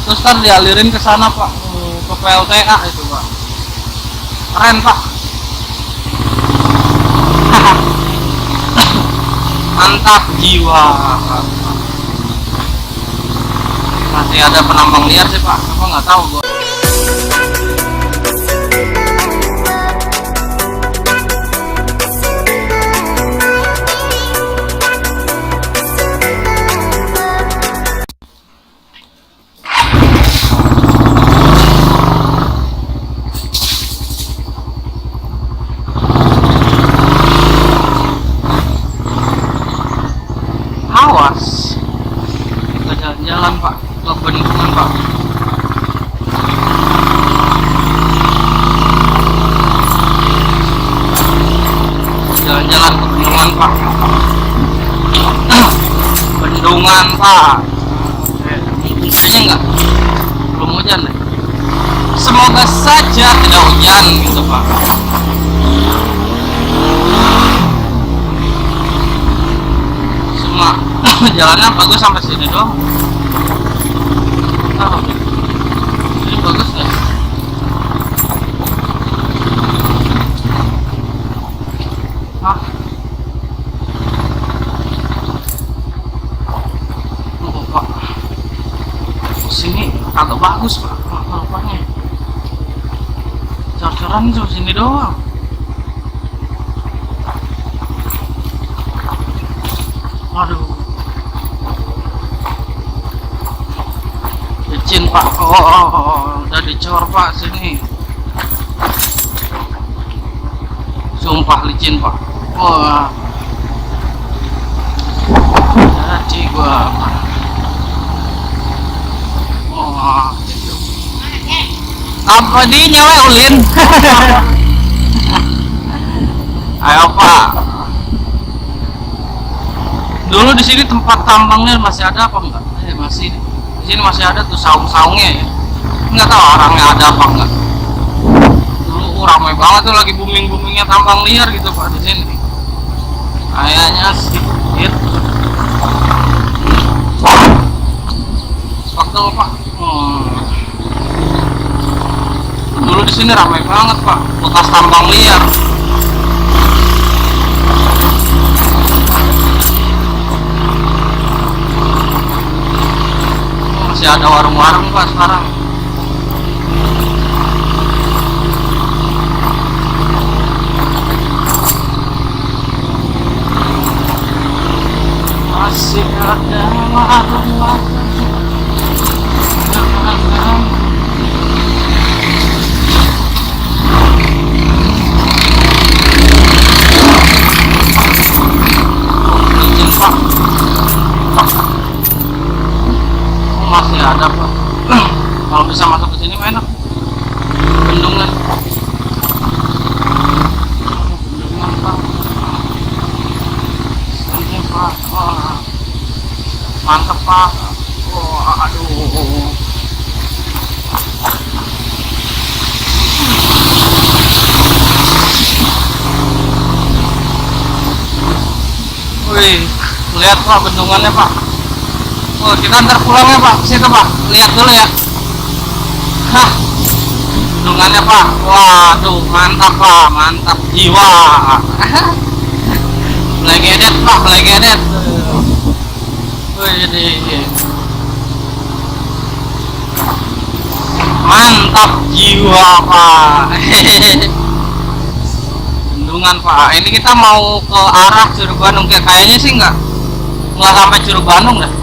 terus ntar dialirin ke sana Pak, ke PLTA itu Pak. Keren Pak. Mantap jiwa. Masih ada penambang liar sih Pak, apa nggak tahu gua. Awas, kita jalan-jalan Pak, ke bendungan Pak. Jalan-jalan ke bendungan Pak. Bendungan Pak. Kayaknya enggak, belum hujan deh. Semoga saja tidak hujan gitu Pak. Jalannya bagus sampai sini doang. Oh, ini bagus ya. Hah? Oh, Pak. Sini kagak bagus Pak. Rupanya. Cor-coran cuma sini doang. Aduh. Licin Pak. Oh, udah dicor Pak sini. Sumpah licin Pak. Wah. Jadi gua. Wah. Apa di nyawa ulin? Ayo Pak. Dulu di sini tempat tambangnya masih ada apa enggak? Masih. Di sini masih ada tuh saung-saungnya ya. Nggak tahu orangnya ada apa enggak. Dulu ramai banget tuh, lagi booming-boomingnya tambang liar gitu Pak di sini. Kayaknya sedikit. Faktor Pak. Dulu di sini ramai banget Pak, bekas tambang liar. Masih ada warung-warung Pak sekarang. Masih ada warung-warung. Masih ada Pak. Kalau bisa masuk ke sini enak. Bendungan. Bendungan Pak. Sini Pak. Wah. Mantap Pak. Wah, aduh. Wih, lihat Pak bendungannya Pak. Oh, kita ntar pulang ya Pak, situ Pak, lihat dulu ya. Hah, bendungannya Pak. Waduh, mantap Pak, mantap jiwa. Legedet Pak, legedet. Wih, mantap jiwa Pak. Bendungan Pak. Ini kita mau ke arah Curug Bandung, kayaknya sih nggak sampai Curug Bandung dah.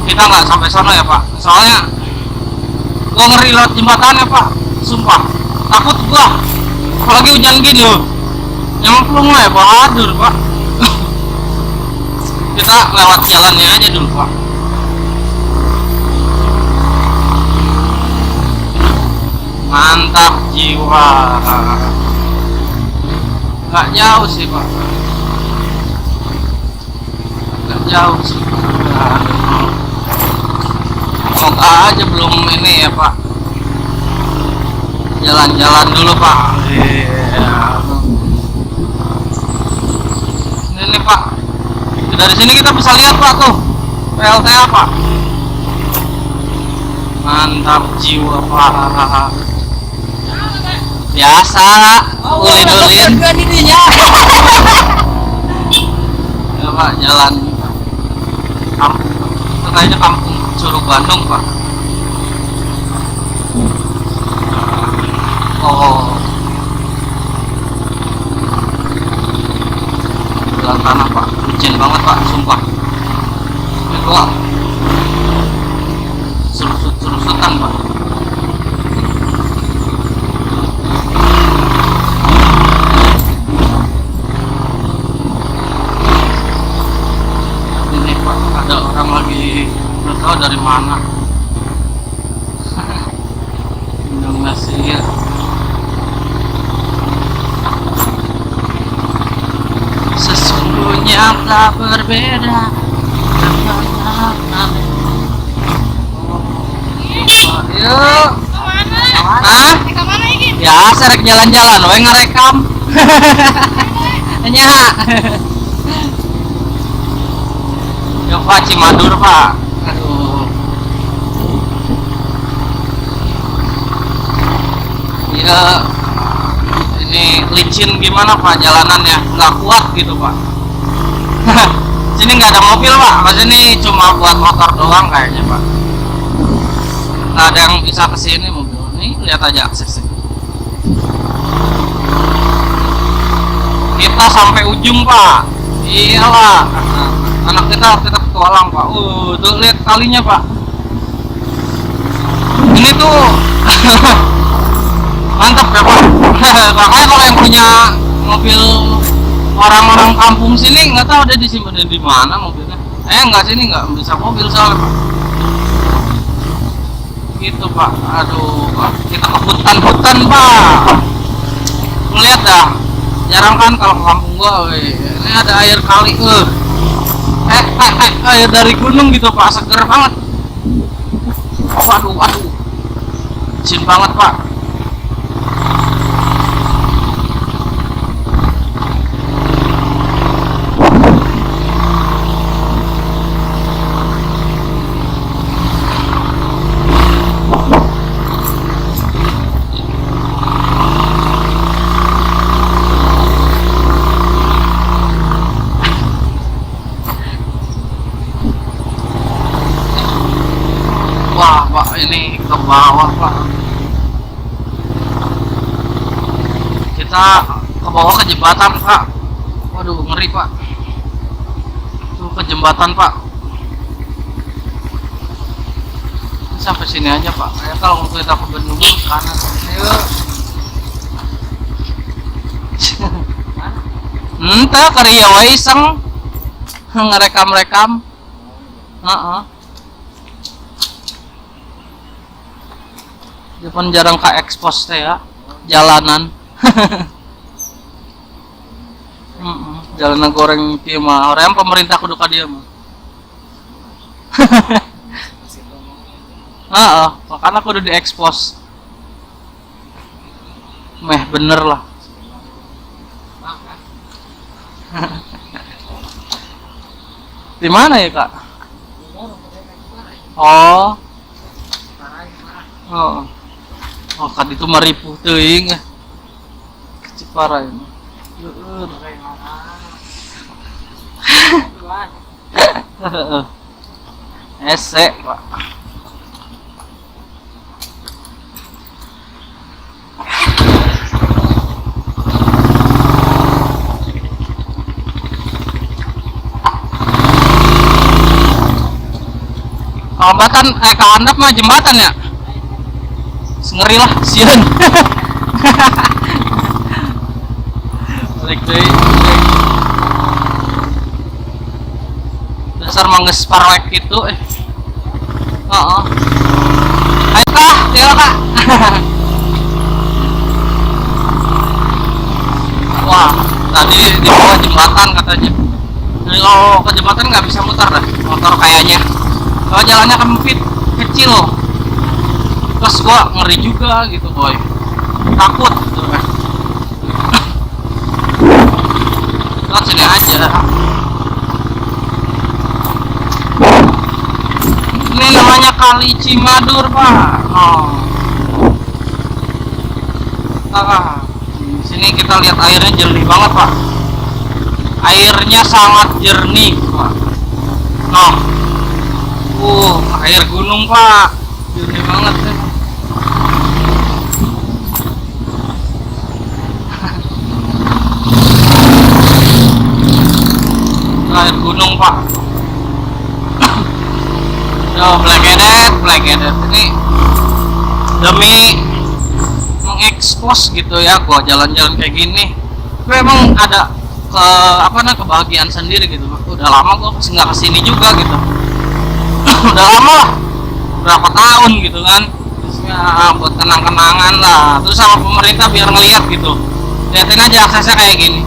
Kita nggak sampai sana ya Pak, soalnya gua ngeri lewat jembatannya Pak, sumpah takut gua apalagi hujan gini loh. Emang belum ya Bahadur Pak. Kita lewat jalannya aja dulu Pak. Mantap jiwa. Nggak jauh sih Pak, nggak jauh sih Pak. Semoga aja belum ini ya Pak, jalan-jalan dulu Pak. Ini Pak, dari sini kita bisa lihat Pak tuh PLTA Pak. Mantap jiwa pak. Biasa ulin-ulin. Ya pak, jalan kampung itu kayaknya kampung Curug Bandung pak. Oh, jalan tanah pak, licin banget pak, sumpah. Ini gua serusut-serusutan pak. Ini pak, ada orang lagi nggak tahu dari mana. Indonesia. Sesungguhnya tak berbeda. Yuk. Hah? Ya, serek jalan-jalan, we ngerekam. Nya. Yuk Pak, Cimadur Pak. Aduh. Ya, ini licin gimana Pak jalanannya? Nggak kuat gitu Pak. Sini nggak ada mobil Pak, mas ini cuma buat motor doang kayaknya Pak. Nggak ada yang bisa kesini mobil. Nih lihat aja aksesnya. Kita sampai ujung Pak. Iyalah. Anak kita petualang Pak. Tuh lihat kalinya Pak. Ini tuh mantap ya Pak. Makanya kalau yang punya mobil orang-orang kampung sini nggak tahu dia disimpan di mana mobilnya. Nggak, sini nggak bisa mobil soalnya Pak. Gitu Pak. Aduh Pak, kita ke hutan-hutan Pak. Lihat dah, jarang kan kalau ke kampung gua. Ini ada air kali. Air dari gunung gitu Pak, seger banget. Waduh, licin banget Pak. Wah Pak, ini ke bawah Pak. Kita ke bawah ke jembatan Pak. Waduh, ngeri Pak. Tuh ke jembatan Pak. Sampai sini aja Pak. Kayak kalau kita ke Bendungan ke kanan. Ayo. Entah karya wae iseng ngerekam-rekam. Depan jarang ka expose teh ya jalanan. Jalanan goreng pieu mah orang pemerintah kudu ka dieu mah. Makanya kudu diekspos. Meh bener lah. Di mana ya Kak? Oh, kan itu maripuh teuing. Ciparai. Ese Pak. Jembatan, ke handap mah jembatan ya. Ngeri lah, sieun. Balik deui. Dasar mangges parwek gitu Ayo Kak, tiga Kak. Wah, tadi di bawah jembatan katanya. Jadi kalau ke jembatan nggak bisa muter dah motor kayaknya. Kalau jalannya kempit, kecil. Terus gua ngeri juga gitu boy, takut gitu kan. Lewat sini aja. Ini namanya Kali Cimadur, Pak. Oh. Di sini kita lihat airnya jernih banget, Pak. Airnya sangat jernih, Pak. Noh. Air gunung, Pak. Jernih banget nih. Air gunung, Pak. Black Edit ini demi mengekspos gitu ya, gua jalan-jalan kayak gini. Gue emang ada kebahagiaan sendiri gitu. Udah lama gua nggak kesini juga gitu. Udah lama lah, berapa tahun gitu kan. Terus ya buat kenang-kenangan lah. Terus sama pemerintah biar ngeliat gitu. Liatin aja aksesnya kayak gini.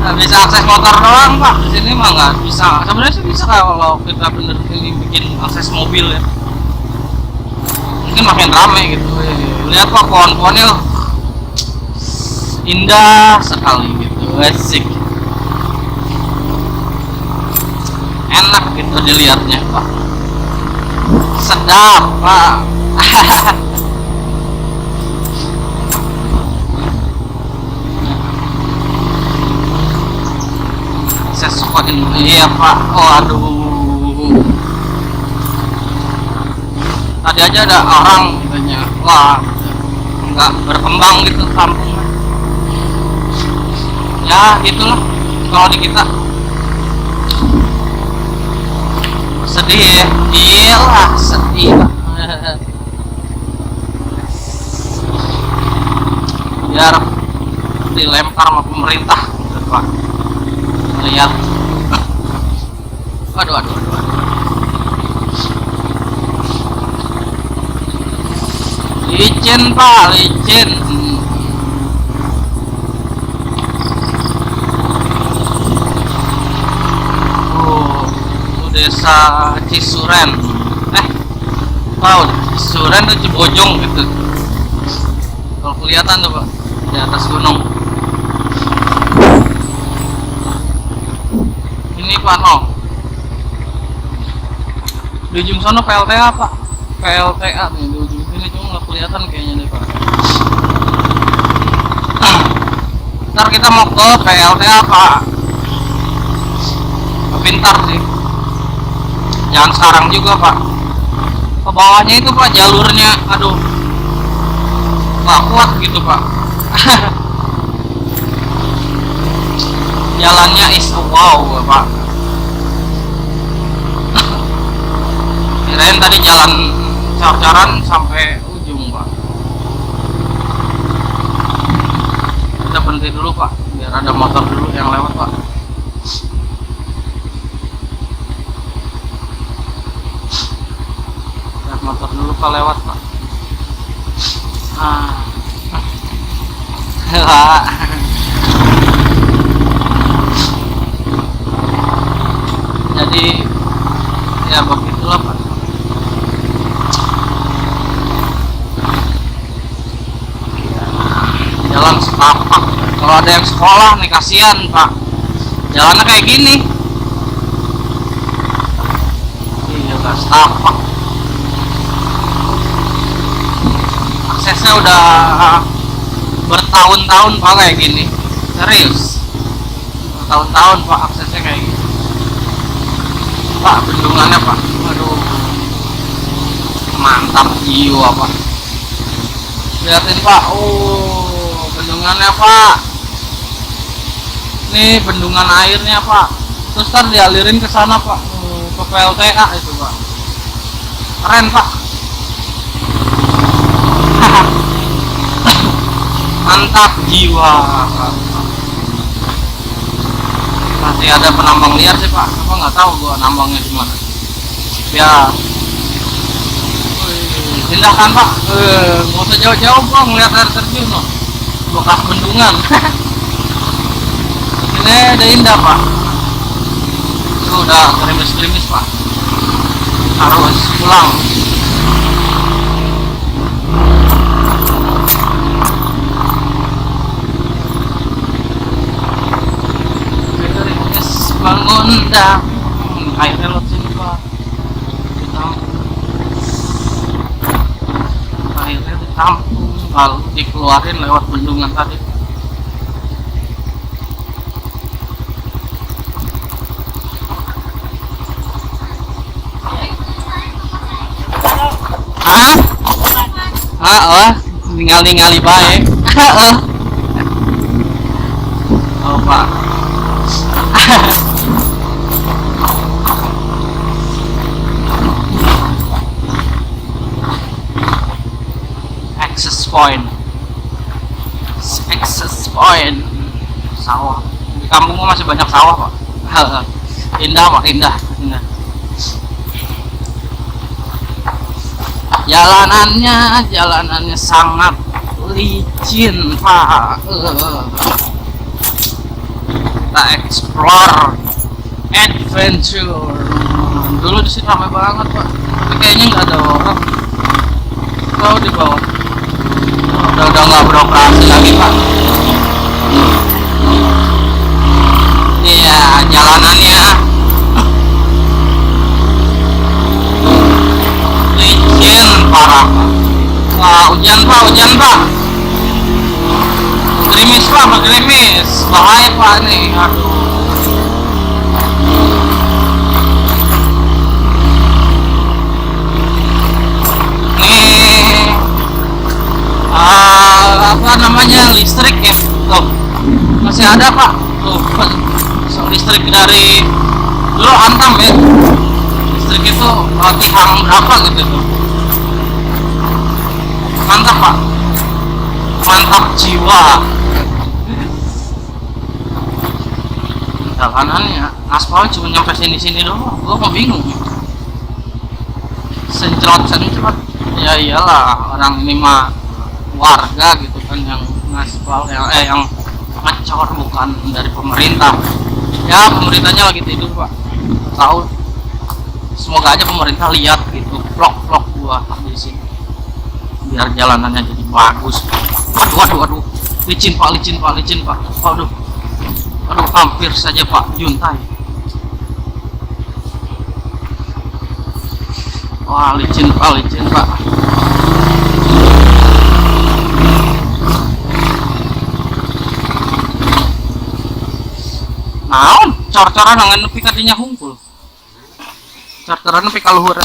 Nggak bisa akses motor doang, Pak. Di sini mah nggak bisa. Sebenarnya sih bisa kalau kita bener bikin akses mobil ya. Mungkin makin rame gitu. Lihat Pak, pohon-pohonnya indah sekali gitu, asik, enak gitu dilihatnya, Pak. Sedap, Pak. Saya suka ini ya, Pak. Oh aduh, tadi aja ada orang katanya, wah nggak berkembang gitu kampung. Ya gitulah kalau di kita. Sedih ya, iyalah sedih, Pak. Biar dilempar sama pemerintah gitu, Pak. Lihat, aduh. Licin, Pak, licin. Desa Cisuren. Cisuren tuh Cibojong gitu. Kalau kelihatan tuh, Pak, di atas gunung. Ini Pak, di ujung sana PLTA, Pak. PLTA nih di ujung sini, cuma nggak kelihatan kayaknya nih, Pak. Ntar kita mau ke PLTA, Pak. Pintar sih. Jangan sekarang juga, Pak. Ke bawahnya itu, Pak, jalurnya aduh nggak kuat gitu, Pak. Jalannya wow, Pak. Kirain tadi jalan cor-coran sampai ujung, Pak. Kita berhenti dulu, Pak, biar ada motor dulu yang lewat, Pak. Motor dulu Pak lewat, Pak. Jadi ya begitulah, Pak. Jalan setapak. Kalau ada yang sekolah nih kasihan, Pak. Jalannya kayak gini. Iya, nggak setapak. Aksesnya udah bertahun-tahun, Pak, kayak gini. Serius, bertahun-tahun, Pak, aksesnya kayak gini. Pak, bendungannya, Pak, aduh mantap jiwa, Pak. Lihatin, Pak, bendungannya, Pak. Nih bendungan airnya, Pak. Terus kan dialirin ke sana, Pak, ke PLTA itu, Pak. Keren, Pak. Mantap jiwa. Masih ada penambang liar sih, Pak. Apa nggak tahu gua nambangnya di mana. Ya. Tindakan, Pak. Nggak usah jauh-jauh, Bang, ngeliat air terjun loh. Bekas bendungan. Ini udah indah, Pak. Itu udah gerimis-gerimis, Pak. Harus pulang. Bangun dah, airnya lewat sini, Pak. ditampung lalu dikeluarin lewat bendungan tadi. Hah? Oh, ningali baik. Oh pak. Access point. Sawah. Di kampungku masih banyak sawah pak. Indah pak, indah. Jalanannya sangat licin pak. Kita explore adventure. Dulu di sini ramai banget pak, tapi kayaknya nggak ada orang. Oh di bawah udah nggak beroperasi lagi pak. Iya jalanannya licin parah pak. Wah hujan pak, gerimis pak, bahaya pak nih. Aduh. Apa namanya listrik ya tuh masih ada pak tuh listrik dari dulu Antam ya, listrik itu tiang berapa gitu tuh. Mantap pak, mantap jiwa. Jalanannya aspal cuma nyampe sini doang, gua mau bingung sencrot ya iyalah orang ini mah warga gitu kan yang ngaspal yang ngecor, bukan dari pemerintah. Ya pemerintahnya lagi tidur pak, tahu. Semoga aja pemerintah lihat gitu vlog gua di sini biar jalanannya jadi bagus. Waduh licin pak. Waduh hampir saja pak juntai. Wah licin pak. Naon cor-coran dengan nepi kadinya hungkul. Cor-coran nepi kaluhur.